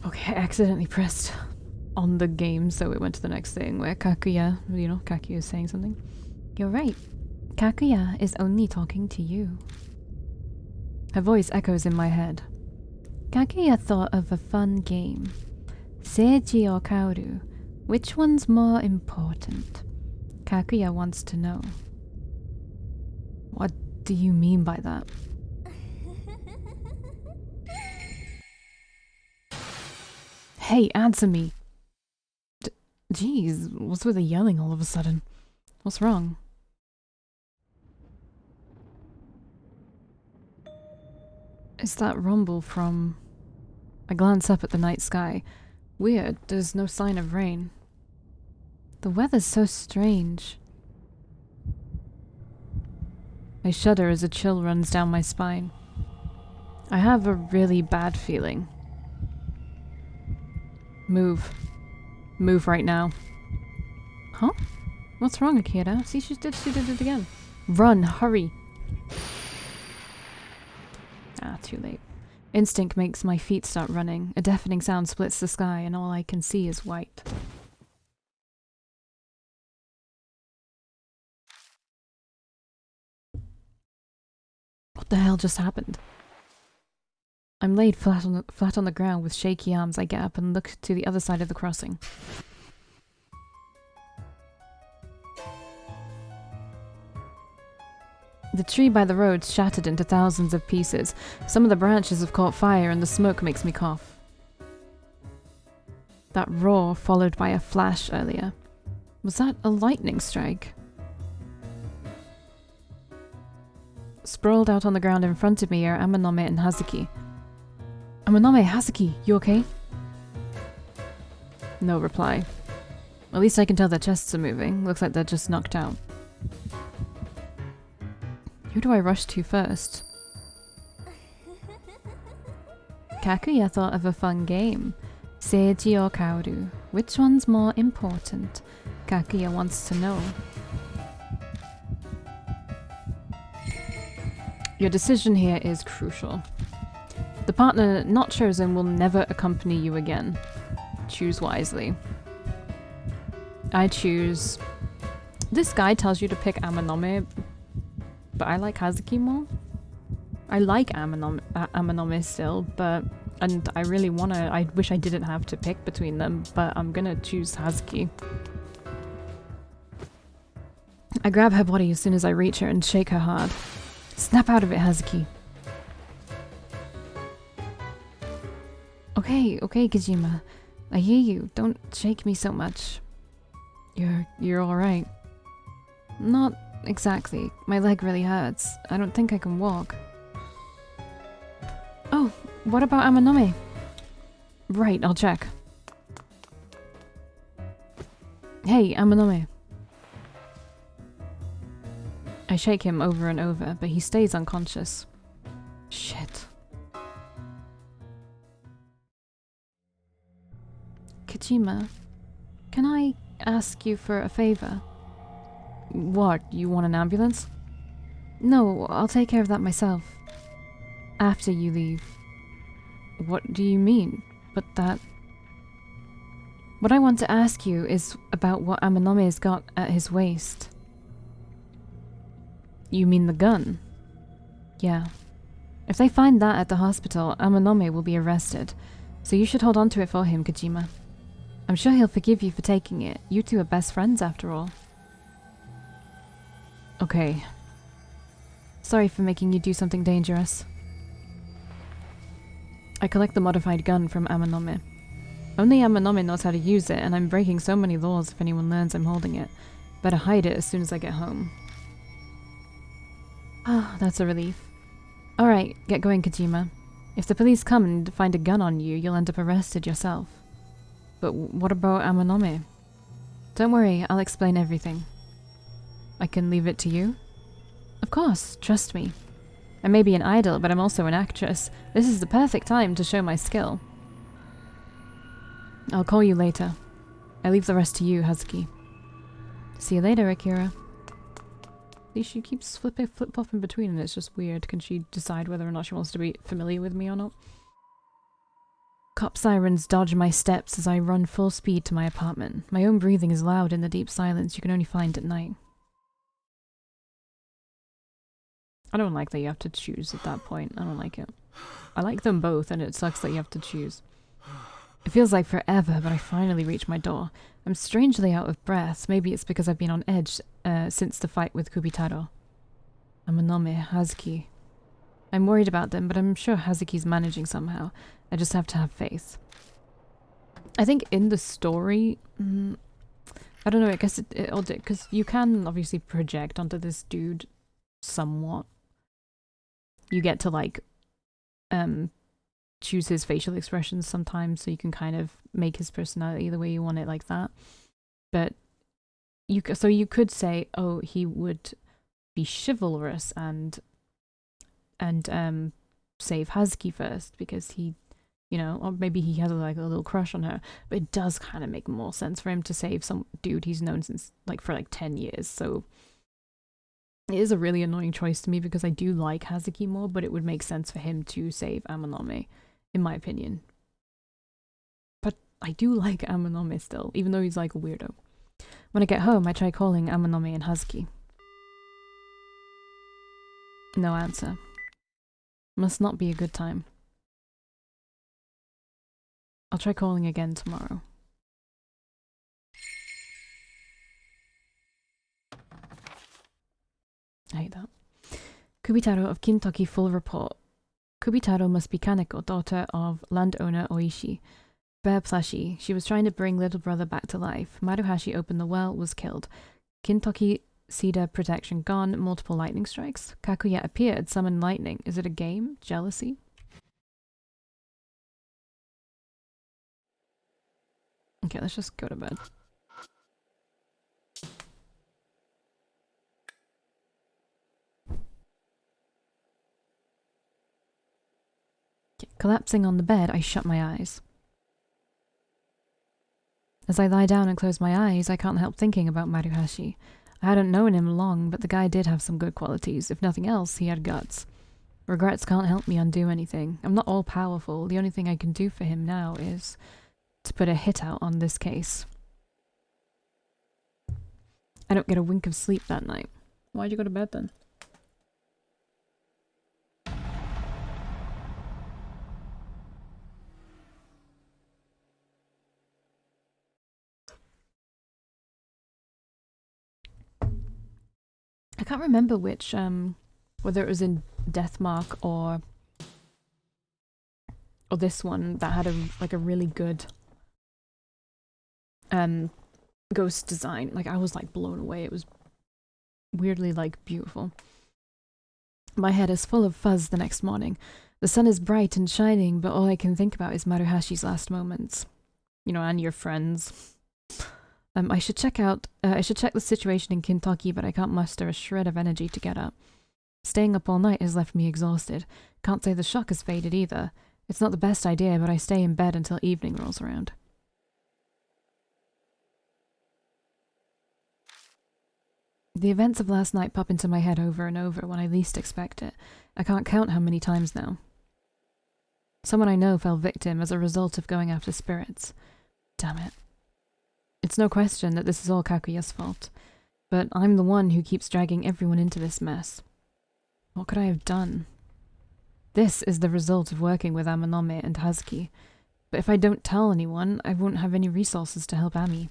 Okay, I accidentally pressed on the game, so it went to the next thing where Kakuya, Kakuya is saying something. You're right. Kakuya is only talking to you. Her voice echoes in my head. Kaguya thought of a fun game. Seiji or Kaoru? Which one's more important? Kaguya wants to know. What do you mean by that? Hey, answer me! Jeez, what's with the yelling all of a sudden? What's wrong? Is that rumble from... I glance up at the night sky. Weird, there's no sign of rain. The weather's so strange. I shudder as a chill runs down my spine. I have a really bad feeling. Move. Move right now. Huh? What's wrong, Akira? See, she did it again. Run, hurry! Ah, too late. Instinct makes my feet start running. A deafening sound splits the sky, and all I can see is white. What the hell just happened? I'm laid flat on the ground with shaky arms. I get up and look to the other side of the crossing. The tree by the road shattered into thousands of pieces. Some of the branches have caught fire and the smoke makes me cough. That roar followed by a flash earlier. Was that a lightning strike? Sprawled out on the ground in front of me are Amanome and Hazuki. Amanome, Hazuki, you okay? No reply. At least I can tell their chests are moving. Looks like they're just knocked out. Who do I rush to first? Kakuya thought of a fun game. Seiji or Kaoru? Which one's more important? Kakuya wants to know. Your decision here is crucial. The partner not chosen will never accompany you again. Choose wisely. I choose... This guy tells you to pick Amanome, but I like Hazuki more. I like Amanome still, but... And I really wanna... I wish I didn't have to pick between them, but I'm gonna choose Hazuki. I grab her body as soon as I reach her and shake her hard. Snap out of it, Hazuki. Okay, Kojima. I hear you. Don't shake me so much. You're alright. Not exactly. My leg really hurts. I don't think I can walk. Oh, what about Amanome? Right, I'll check. Hey, Amanome. I shake him over and over, but he stays unconscious. Shit. Kojima, can I ask you for a favor? What, you want an ambulance? No, I'll take care of that myself. After you leave. What do you mean? But that... What I want to ask you is about what Amanome's got at his waist. You mean the gun? Yeah. If they find that at the hospital, Amanome will be arrested. So you should hold on to it for him, Kojima. I'm sure he'll forgive you for taking it. You two are best friends after all. Okay. Sorry for making you do something dangerous. I collect the modified gun from Amanome. Only Amanome knows how to use it, and I'm breaking so many laws if anyone learns I'm holding it. Better hide it as soon as I get home. Ah, that's a relief. Alright, get going, Kojima. If the police come and find a gun on you, you'll end up arrested yourself. But what about Amanome? Don't worry, I'll explain everything. I can leave it to you? Of course, trust me. I may be an idol, but I'm also an actress. This is the perfect time to show my skill. I'll call you later. I leave the rest to you, Hazuki. See you later, Akira. See, she keeps flip-flopping between and it's just weird. Can she decide whether or not she wants to be familiar with me or not? Cop sirens dodge my steps as I run full speed to my apartment. My own breathing is loud in the deep silence you can only find at night. I don't like that you have to choose at that point. I don't like it. I like them both, and it sucks that you have to choose. It feels like forever, but I finally reach my door. I'm strangely out of breath. Maybe it's because I've been on edge since the fight with Kubitaro. Amanome, Hazuki. I'm worried about them, but I'm sure Hazuki's managing somehow. I just have to have faith. I think in the story, I don't know, I guess it'll do, because you can obviously project onto this dude somewhat. You get to, like, choose his facial expressions sometimes, so you can kind of make his personality the way you want it, like that. But you could say, oh, he would be chivalrous and save Hazuki first because he, you know, or maybe he has like a little crush on her. But it does kind of make more sense for him to save some dude he's known since like for like 10 years. So it is a really annoying choice to me because I do like Hazuki more, but it would make sense for him to save Amanome, in my opinion. But I do like Amanome still, even though he's like a weirdo. When I get home, I try calling Amanome and Hazuki. No answer. Must not be a good time. I'll try calling again tomorrow. I hate that. Kubitaro of Kintoki full report. Kubitaro must be Kaneko, daughter of landowner Oishi. Bear plushie. She was trying to bring little brother back to life. Maruhashi opened the well, was killed. Kintoki cedar protection gone, multiple lightning strikes. Kakuya appeared, summoned lightning. Is it a game? Jealousy? Okay, let's just go to bed. Collapsing on the bed, I shut my eyes. As I lie down and close my eyes, I can't help thinking about Maruhashi. I hadn't known him long, but the guy did have some good qualities. If nothing else, he had guts. Regrets can't help me undo anything. I'm not all-powerful. The only thing I can do for him now is to put a hit out on this case. I don't get a wink of sleep that night. Why'd you go to bed then? I can't remember which, whether it was in Deathmark or this one that had a really good ghost design. Like, I was like blown away. It was weirdly like beautiful. My head is full of fuzz the next morning. The sun is bright and shining, but all I can think about is Maruhashi's last moments. You know, and your friends. I should check the situation in Kintoki, but I can't muster a shred of energy to get up. Staying up all night has left me exhausted. Can't say the shock has faded either. It's not the best idea, but I stay in bed until evening rolls around. The events of last night pop into my head over and over when I least expect it. I can't count how many times now. Someone I know fell victim as a result of going after spirits. Damn it. It's no question that this is all Kakuya's fault, but I'm the one who keeps dragging everyone into this mess. What could I have done? This is the result of working with Amanome and Hazuki, but if I don't tell anyone, I won't have any resources to help Ami.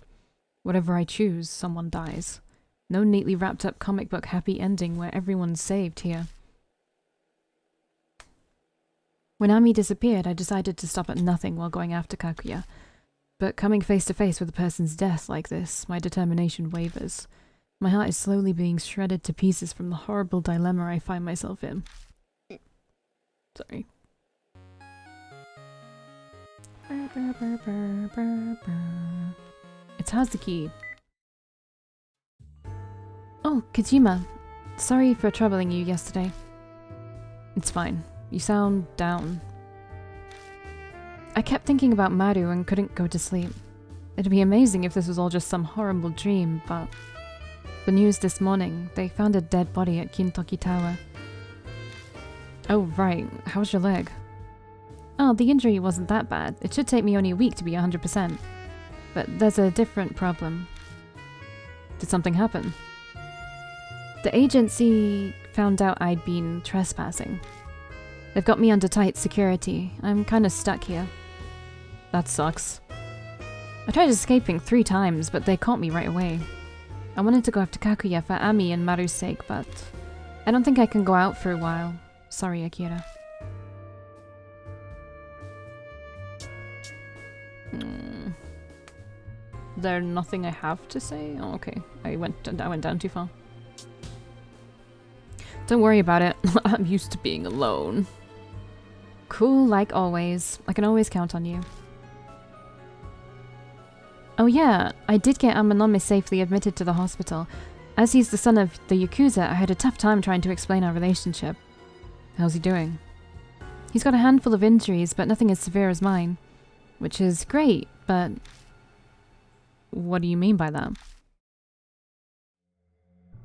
Whatever I choose, someone dies. No neatly wrapped up comic book happy ending where everyone's saved here. When Ami disappeared, I decided to stop at nothing while going after Kakuya. But coming face to face with a person's death like this, my determination wavers. My heart is slowly being shredded to pieces from the horrible dilemma I find myself in. Sorry. It's Hazuki. Oh, Kojima. Sorry for troubling you yesterday. It's fine. You sound down. I kept thinking about Maru and couldn't go to sleep. It'd be amazing if this was all just some horrible dream, but... The news this morning, they found a dead body at Kintoki Tower. Oh right, how's your leg? Oh, the injury wasn't that bad. It should take me only a week to be 100%. But there's a different problem. Did something happen? The agency found out I'd been trespassing. They've got me under tight security. I'm kinda stuck here. That sucks. I tried escaping 3 times, but they caught me right away. I wanted to go after Kakuya for Ami and Maru's sake, but I don't think I can go out for a while. Sorry, Akira. There's nothing I have to say? Oh, okay. I went down too far. Don't worry about it. I'm used to being alone. Cool, like always. I can always count on you. Oh yeah, I did get Amanome safely admitted to the hospital. As he's the son of the Yakuza, I had a tough time trying to explain our relationship. How's he doing? He's got a handful of injuries, but nothing as severe as mine. Which is great, but... What do you mean by that?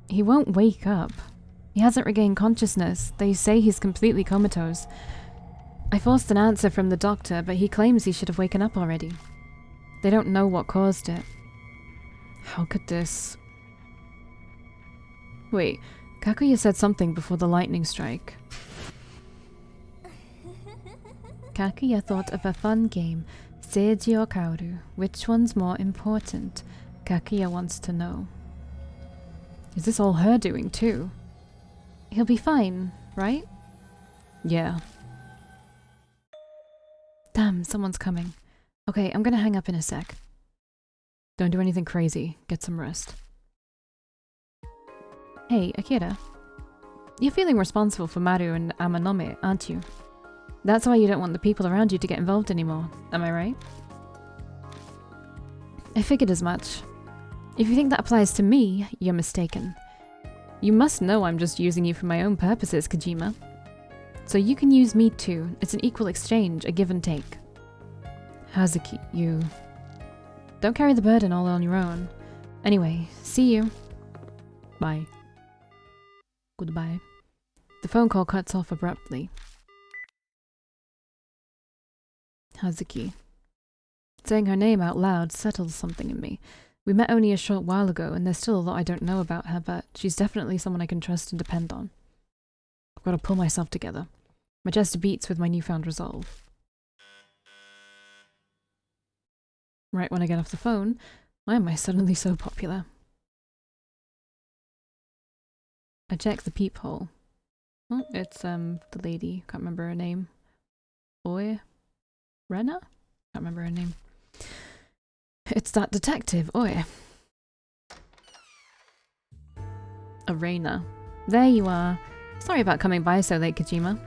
He won't wake up. He hasn't regained consciousness. They say he's completely comatose. I forced an answer from the doctor, but he claims he should have woken up already. They don't know what caused it. How could this... Wait, Kakuya said something before the lightning strike. Kakuya thought of a fun game. Seiji or Kaoru. Which one's more important? Kakuya wants to know. Is this all her doing too? He'll be fine, right? Yeah. Damn, someone's coming. Okay, I'm gonna hang up in a sec. Don't do anything crazy. Get some rest. Hey, Akira. You're feeling responsible for Maru and Amanome, aren't you? That's why you don't want the people around you to get involved anymore, am I right? I figured as much. If you think that applies to me, you're mistaken. You must know I'm just using you for my own purposes, Kojima. So you can use me too. It's an equal exchange, a give and take. Hazuki, you... Don't carry the burden all on your own. Anyway, see you. Bye. Goodbye. The phone call cuts off abruptly. Hazuki. Saying her name out loud settles something in me. We met only a short while ago, and there's still a lot I don't know about her, but she's definitely someone I can trust and depend on. I've got to pull myself together. My chest beats with my newfound resolve. Right when I get off the phone, why am I suddenly so popular? I check the peephole. Oh, it's the lady, can't remember her name. Oi? Rena? Can't remember her name. It's that detective, Oi. Arena. There you are. Sorry about coming by so late, Kojima.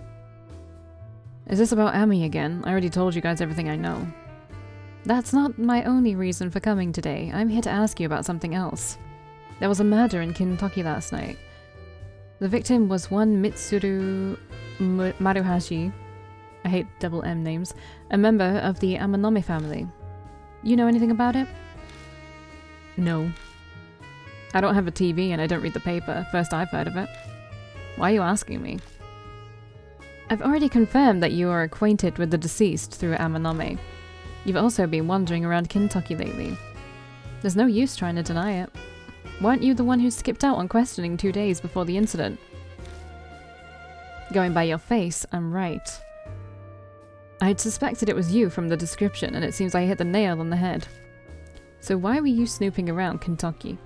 Is this about Ami again? I already told you guys everything I know. That's not my only reason for coming today. I'm here to ask you about something else. There was a murder in Kentucky last night. The victim was one Mitsuru Maruhashi, I hate double M names, a member of the Amanome family. You know anything about it? No. I don't have a TV and I don't read the paper. First I've heard of it. Why are you asking me? I've already confirmed that you are acquainted with the deceased through Amanome. You've also been wandering around Kentucky lately. There's no use trying to deny it. Weren't you the one who skipped out on questioning 2 days before the incident? Going by your face, I'm right. I'd suspected it was you from the description, and it seems I hit the nail on the head. So why were you snooping around Kentucky?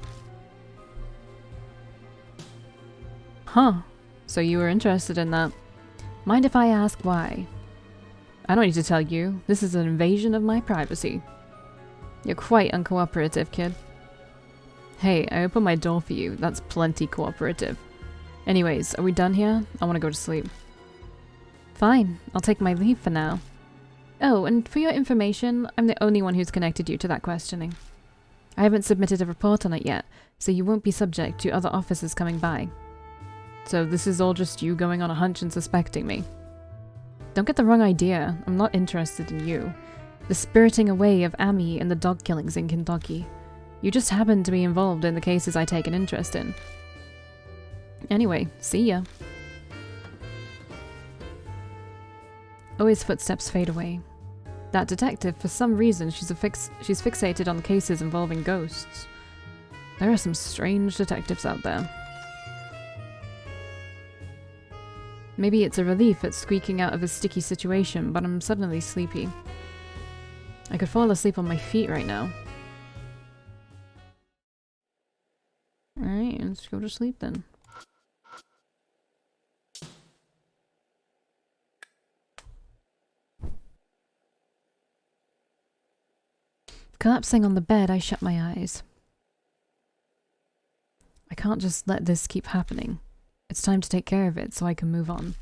Huh. So you were interested in that. Mind if I ask why? I don't need to tell you. This is an invasion of my privacy. You're quite uncooperative, kid. Hey, I opened my door for you. That's plenty cooperative. Anyways, are we done here? I want to go to sleep. Fine, I'll take my leave for now. Oh, and for your information, I'm the only one who's connected you to that questioning. I haven't submitted a report on it yet, so you won't be subject to other officers coming by. So this is all just you going on a hunch and suspecting me. Don't get the wrong idea, I'm not interested in you. The spiriting away of Ami and the dog killings in Kentucky. You just happen to be involved in the cases I take an interest in. Anyway, see ya. Oi's footsteps fade away. That detective, for some reason, she's fixated on cases involving ghosts. There are some strange detectives out there. Maybe it's a relief at squeaking out of a sticky situation, but I'm suddenly sleepy. I could fall asleep on my feet right now. Alright, let's go to sleep then. Collapsing on the bed, I shut my eyes. I can't just let this keep happening. It's time to take care of it so I can move on.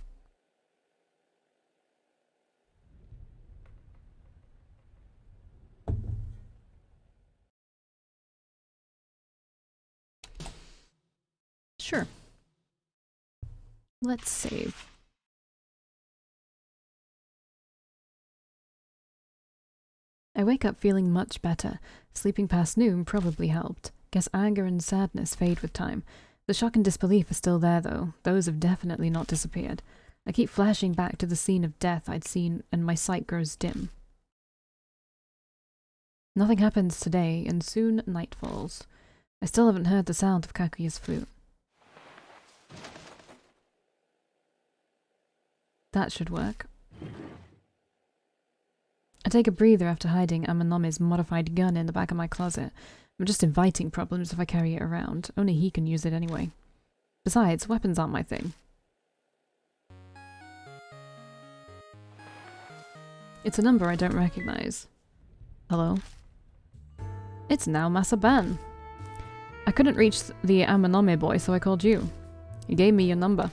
Sure. Let's save. I wake up feeling much better. Sleeping past noon probably helped. Guess anger and sadness fade with time. The shock and disbelief are still there though. Those have definitely not disappeared. I keep flashing back to the scene of death I'd seen and my sight grows dim. Nothing happens today and soon night falls. I still haven't heard the sound of Kakuya's flute. That should work. I take a breather after hiding Amanome's modified gun in the back of my closet. I'm just inviting problems if I carry it around. Only he can use it anyway. Besides, weapons aren't my thing. It's a number I don't recognize. Hello? It's now Masaban. I couldn't reach the Amanome boy, so I called you. He gave me your number.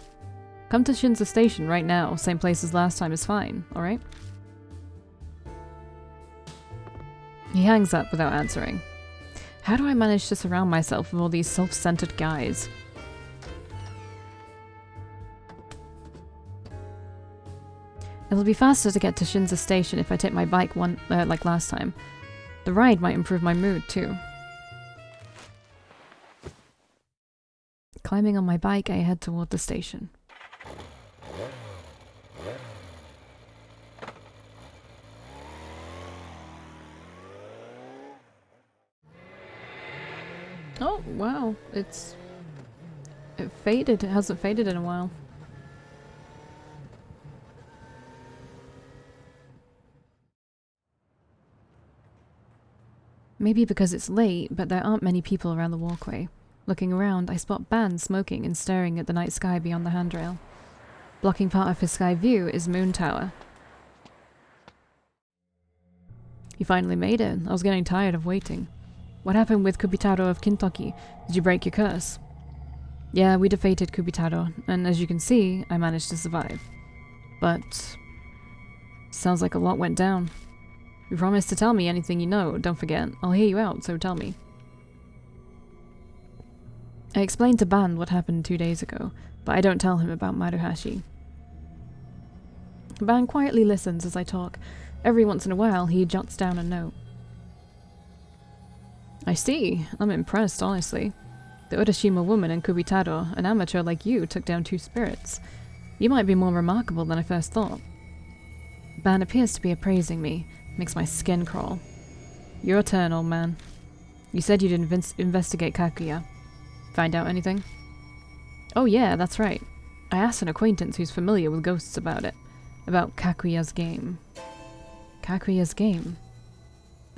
Come to Shinza Station right now. Same place as last time is fine, alright? He hangs up without answering. How do I manage to surround myself with all these self-centered guys? It'll be faster to get to Shinza Station if I take my bike like last time. The ride might improve my mood too. Climbing on my bike, I head toward the station. Oh, wow. It faded. It hasn't faded in a while. Maybe because it's late, but there aren't many people around the walkway. Looking around, I spot Ban smoking and staring at the night sky beyond the handrail. Blocking part of his sky view is Moon Tower. You finally made it. I was getting tired of waiting. What happened with Kubitaro of Kintoki? Did you break your curse? Yeah, we defeated Kubitaro, and as you can see, I managed to survive. But sounds like a lot went down. You promised to tell me anything you know, don't forget. I'll hear you out, so tell me. I explained to Ban what happened 2 days ago, but I don't tell him about Maruhashi. Ban quietly listens as I talk. Every once in a while, he jots down a note. I see. I'm impressed, honestly. The Urashima woman and Kubitaro, an amateur like you, took down 2 spirits. You might be more remarkable than I first thought. Ban appears to be appraising me. Makes my skin crawl. Your turn, old man. You said you'd investigate Kakuya. Find out anything? Oh yeah, that's right. I asked an acquaintance who's familiar with ghosts about it. About Kakuya's game. Kakuya's game?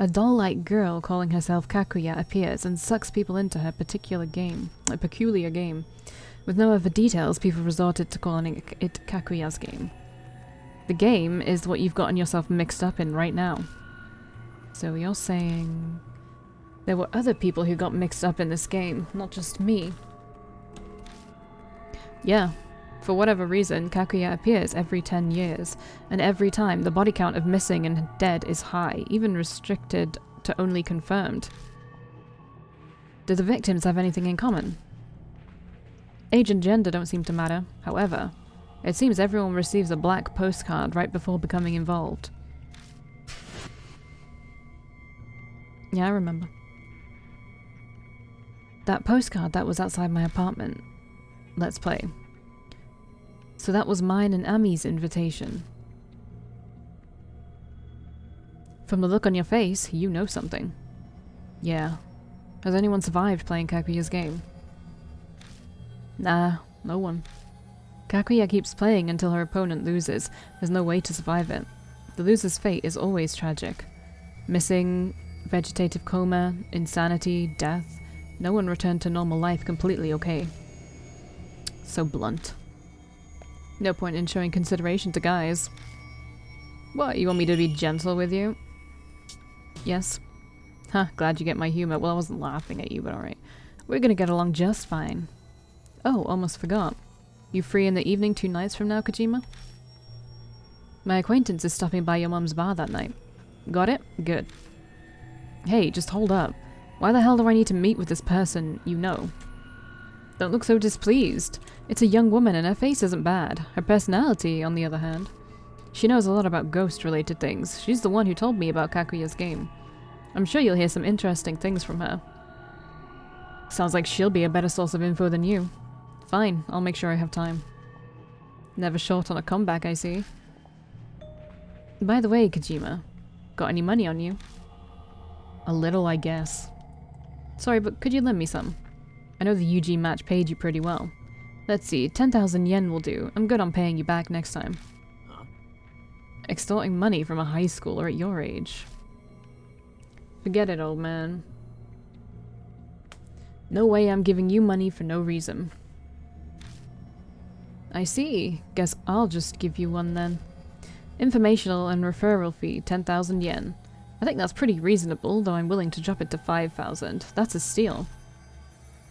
A doll-like girl calling herself Kakuya appears and sucks people into her peculiar game. With no other details, people resorted to calling it Kakuya's game. The game is what you've gotten yourself mixed up in right now. So you're saying there were other people who got mixed up in this game, not just me. Yeah. For whatever reason, Kakuya appears every 10 years, and every time the body count of missing and dead is high, even restricted to only confirmed. Do the victims have anything in common? Age and gender don't seem to matter. However, it seems everyone receives a black postcard right before becoming involved. Yeah, I remember. That postcard that was outside my apartment. Let's play. So that was mine and Ami's invitation. From the look on your face, you know something. Yeah. Has anyone survived playing Kakuya's game? Nah, no one. Kakuya keeps playing until her opponent loses. There's no way to survive it. The loser's fate is always tragic. Missing, vegetative coma, insanity, death. No one returned to normal life completely okay. So blunt. No point in showing consideration to guys. What, you want me to be gentle with you? Yes. Huh, glad you get my humor. Well, I wasn't laughing at you, but alright. We're gonna get along just fine. Oh, almost forgot. You free in the evening 2 nights from now, Kojima? My acquaintance is stopping by your mum's bar that night. Got it? Good. Hey, just hold up. Why the hell do I need to meet with this person you know? Don't look so displeased. It's a young woman and her face isn't bad. Her personality, on the other hand. She knows a lot about ghost-related things. She's the one who told me about Kakuya's game. I'm sure you'll hear some interesting things from her. Sounds like she'll be a better source of info than you. Fine, I'll make sure I have time. Never short on a comeback, I see. By the way, Kojima, got any money on you? A little, I guess. Sorry, but could you lend me some? I know the UG match paid you pretty well. Let's see, 10,000 yen will do. I'm good on paying you back next time. Extorting money from a high schooler at your age. Forget it, old man. No way I'm giving you money for no reason. I see. Guess I'll just give you one then. Informational and referral fee, 10,000 yen. I think that's pretty reasonable, though I'm willing to drop it to 5,000. That's a steal.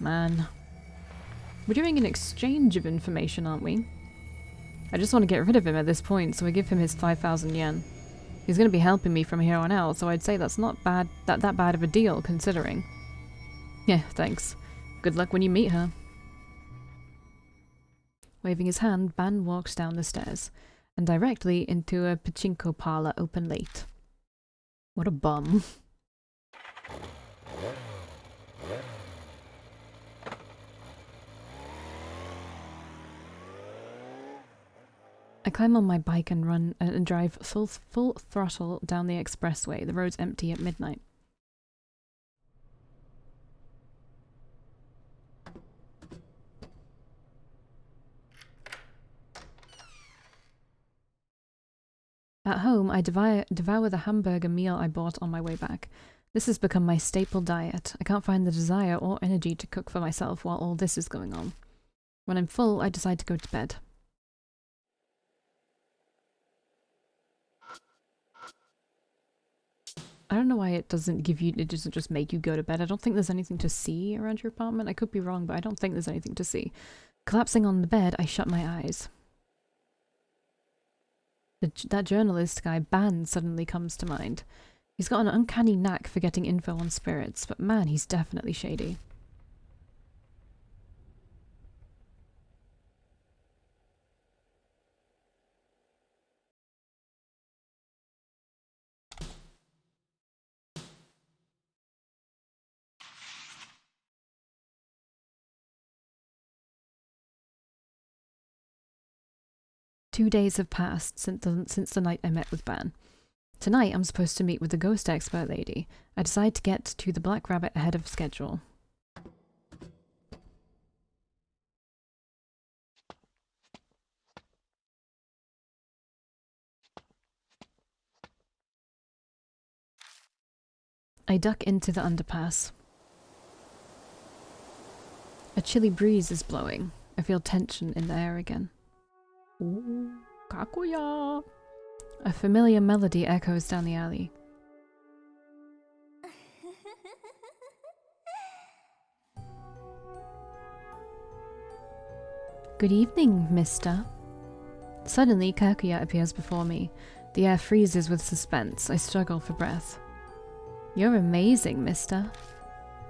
Man. We're doing an exchange of information, aren't we? I just want to get rid of him at this point, so I give him his 5,000 yen. He's going to be helping me from here on out, so I'd say that's not bad, that bad of a deal, considering. Yeah, thanks. Good luck when you meet her. Waving his hand, Ban walks down the stairs, and directly into a pachinko parlor open late. What a bum. I climb on my bike and run and drive full throttle down the expressway. The road's empty at midnight. At home, I devour the hamburger meal I bought on my way back. This has become my staple diet. I can't find the desire or energy to cook for myself while all this is going on. When I'm full, I decide to go to bed. I don't know why it doesn't just make you go to bed. I don't think there's anything to see around your apartment. I could be wrong, but I don't think there's anything to see. Collapsing on the bed, I shut my eyes. That journalist guy, Ban, suddenly comes to mind. He's got an uncanny knack for getting info on spirits, but man, he's definitely shady. Two days have passed since the night I met with Ban. Tonight I'm supposed to meet with the ghost expert lady. I decide to get to the Black Rabbit ahead of schedule. I duck into the underpass. A chilly breeze is blowing. I feel tension in the air again. Ooh, Kakuya! A familiar melody echoes down the alley. Good evening, mister. Suddenly, Kakuya appears before me. The air freezes with suspense. I struggle for breath. You're amazing, mister.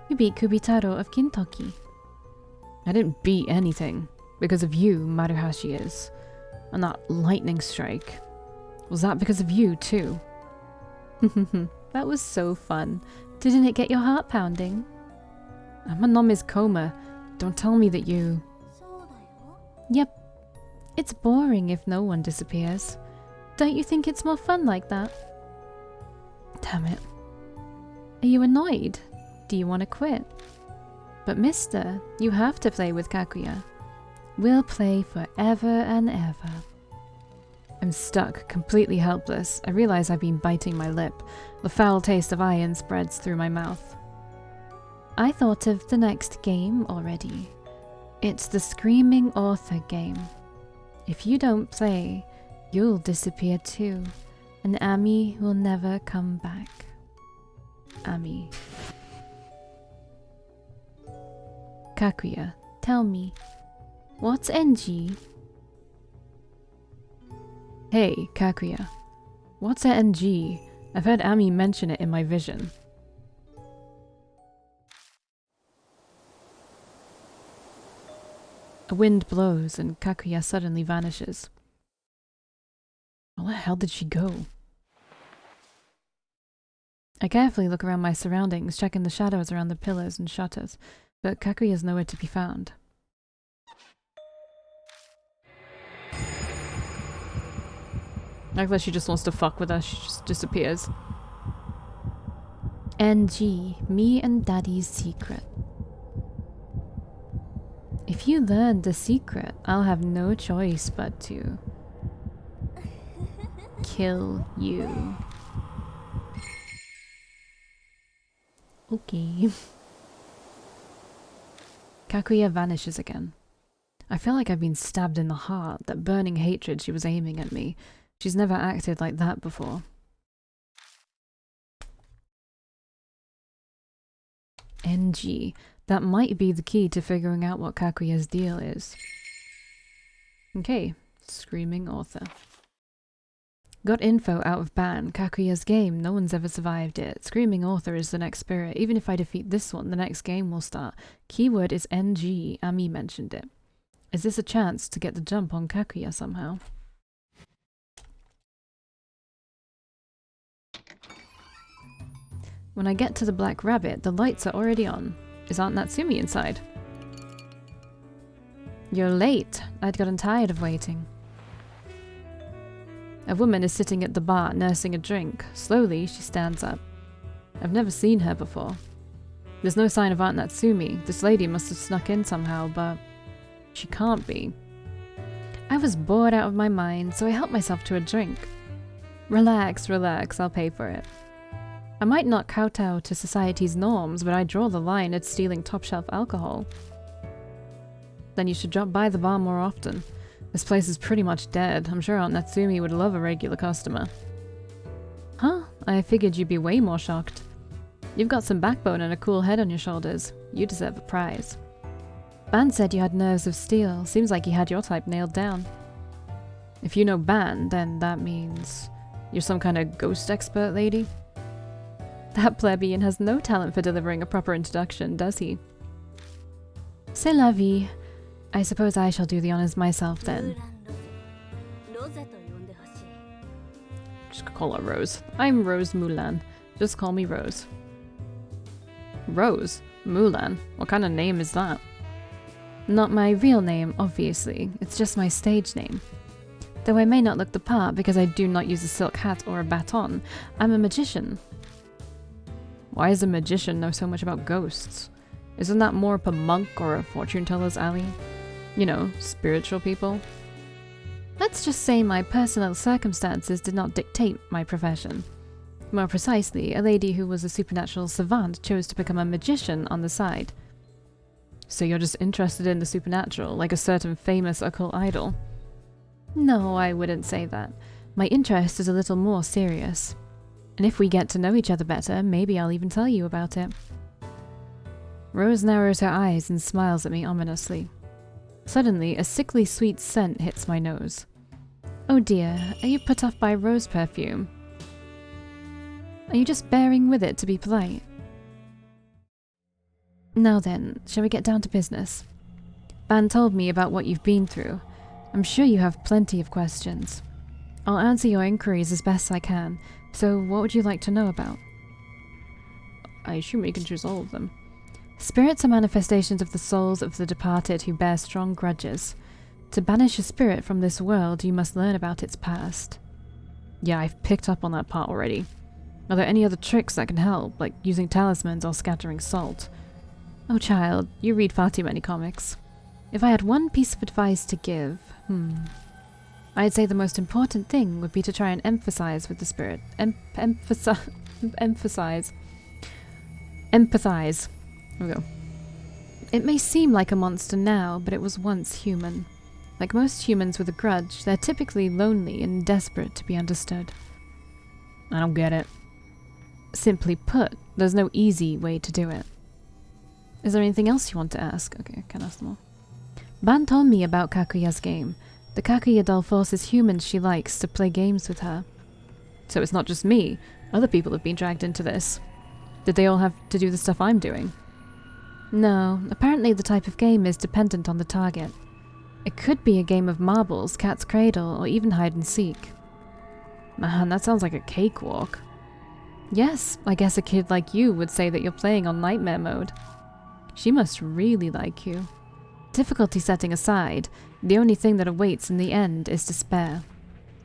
You beat Kubitaro of Kintoki. I didn't beat anything. Because of you, Maruhashi is. And that lightning strike. Was that because of you, too? That was so fun. Didn't it get your heart pounding? I'm a Nomi's coma. Don't tell me that you... Yep. It's boring if no one disappears. Don't you think it's more fun like that? Damn it. Are you annoyed? Do you want to quit? But mister, you have to play with Kaguya. We'll play forever and ever. I'm stuck, completely helpless. I realize I've been biting my lip. The foul taste of iron spreads through my mouth. I thought of the next game already. It's the Screaming Author game. If you don't play, you'll disappear too, and Ami will never come back. Ami. Kaguya, tell me, what's NG? Hey, Kaguya. What's a NG? I've heard Ami mention it in my vision. A wind blows and Kaguya suddenly vanishes. Where the hell did she go? I carefully look around my surroundings, checking the shadows around the pillars and shutters, but Kaguya's nowhere to be found. Like she just wants to fuck with us, she just disappears. NG, me and Daddy's secret. If you learn the secret, I'll have no choice but to kill you. Okay. Kaguya vanishes again. I feel like I've been stabbed in the heart, that burning hatred she was aiming at me. She's never acted like that before. NG. That might be the key to figuring out what Kaguya's deal is. Okay, Screaming Author. Got info out of Ban, Kaguya's game, no one's ever survived it. Screaming Author is the next spirit. Even if I defeat this one, the next game will start. Keyword is NG, Ami mentioned it. Is this a chance to get the jump on Kaguya somehow? When I get to the Black Rabbit, the lights are already on. Is Aunt Natsumi inside? You're late. I'd gotten tired of waiting. A woman is sitting at the bar, nursing a drink. Slowly, she stands up. I've never seen her before. There's no sign of Aunt Natsumi. This lady must have snuck in somehow, but she can't be. I was bored out of my mind, so I helped myself to a drink. Relax, relax, I'll pay for it. I might not kowtow to society's norms, but I draw the line at stealing top-shelf alcohol. Then you should drop by the bar more often. This place is pretty much dead. I'm sure Aunt Natsumi would love a regular customer. Huh? I figured you'd be way more shocked. You've got some backbone and a cool head on your shoulders. You deserve a prize. Ban said you had nerves of steel. Seems like he had your type nailed down. If you know Ban, then that means you're some kind of ghost expert lady? That plebeian has no talent for delivering a proper introduction, does he? C'est la vie. I suppose I shall do the honors myself then. Just call her Rose. I'm Rose Mulan. Just call me Rose. Rose? Mulan? What kind of name is that? Not my real name, obviously. It's just my stage name. Though I may not look the part because I do not use a silk hat or a baton, I'm a magician. Why does a magician know so much about ghosts? Isn't that more up a monk or a fortune teller's alley? You know, spiritual people? Let's just say my personal circumstances did not dictate my profession. More precisely, a lady who was a supernatural savant chose to become a magician on the side. So you're just interested in the supernatural, like a certain famous occult idol? No, I wouldn't say that. My interest is a little more serious. And if we get to know each other better, maybe I'll even tell you about it. Rose narrows her eyes and smiles at me ominously. Suddenly, a sickly sweet scent hits my nose. Oh dear, are you put off by rose perfume? Are you just bearing with it to be polite? Now then, shall we get down to business? Ban told me about what you've been through. I'm sure you have plenty of questions. I'll answer your inquiries as best I can, so what would you like to know about? I assume you can choose all of them. Spirits are manifestations of the souls of the departed who bear strong grudges. To banish a spirit from this world, you must learn about its past. Yeah, I've picked up on that part already. Are there any other tricks that can help, like using talismans or scattering salt? Oh child, you read far too many comics. If I had one piece of advice to give, I'd say the most important thing would be to try and emphasize with the spirit. Emphasize. Empathize. There we go. It may seem like a monster now, but it was once human. Like most humans with a grudge, they're typically lonely and desperate to be understood. I don't get it. Simply put, there's no easy way to do it. Is there anything else you want to ask? Okay, I can ask them all. Ban told me about Kakuya's game. The Kakuya doll forces humans she likes to play games with her. So it's not just me. Other people have been dragged into this. Did they all have to do the stuff I'm doing? No, apparently the type of game is dependent on the target. It could be a game of marbles, cat's cradle, or even hide and seek. Man, that sounds like a cakewalk. Yes, I guess a kid like you would say that you're playing on nightmare mode. She must really like you. Difficulty setting aside, the only thing that awaits in the end is despair.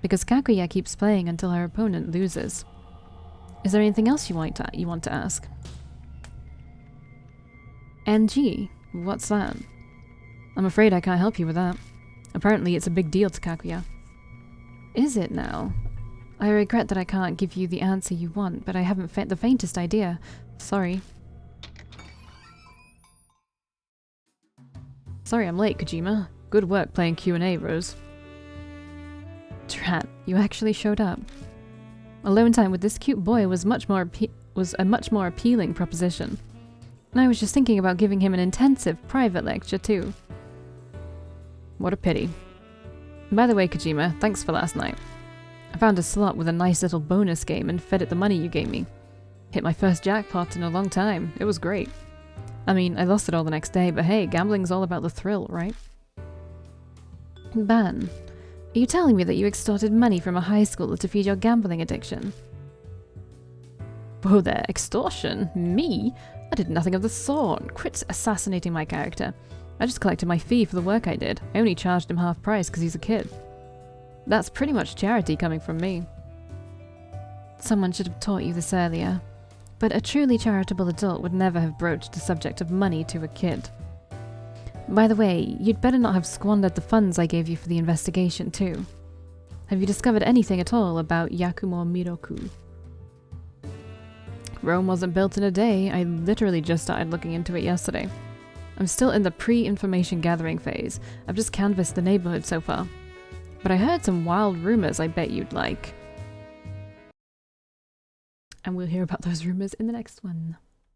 Because Kakuya keeps playing until her opponent loses. Is there anything else you want to ask? NG? What's that? I'm afraid I can't help you with that. Apparently it's a big deal to Kakuya. Is it now? I regret that I can't give you the answer you want, but I haven't the faintest idea. Sorry. Sorry I'm late, Kojima. Good work playing Q&A, Rose. Drat, you actually showed up. Alone time with this cute boy was a much more appealing proposition. And I was just thinking about giving him an intensive private lecture too. What a pity. By the way, Kojima, thanks for last night. I found a slot with a nice little bonus game and fed it the money you gave me. Hit my first jackpot in a long time. It was great. I mean, I lost it all the next day, but hey, gambling's all about the thrill, right? Ban, are you telling me that you extorted money from a high schooler to feed your gambling addiction? Whoa there, extortion? Me? I did nothing of the sort. Quit assassinating my character. I just collected my fee for the work I did. I only charged him half price because he's a kid. That's pretty much charity coming from me. Someone should have taught you this earlier. But a truly charitable adult would never have broached the subject of money to a kid. By the way, you'd better not have squandered the funds I gave you for the investigation too. Have you discovered anything at all about Yakumo Miroku? Rome wasn't built in a day. I literally just started looking into it yesterday. I'm still in the pre-information gathering phase. I've just canvassed the neighborhood so far. But I heard some wild rumors I bet you'd like. And we'll hear about those rumors in the next one.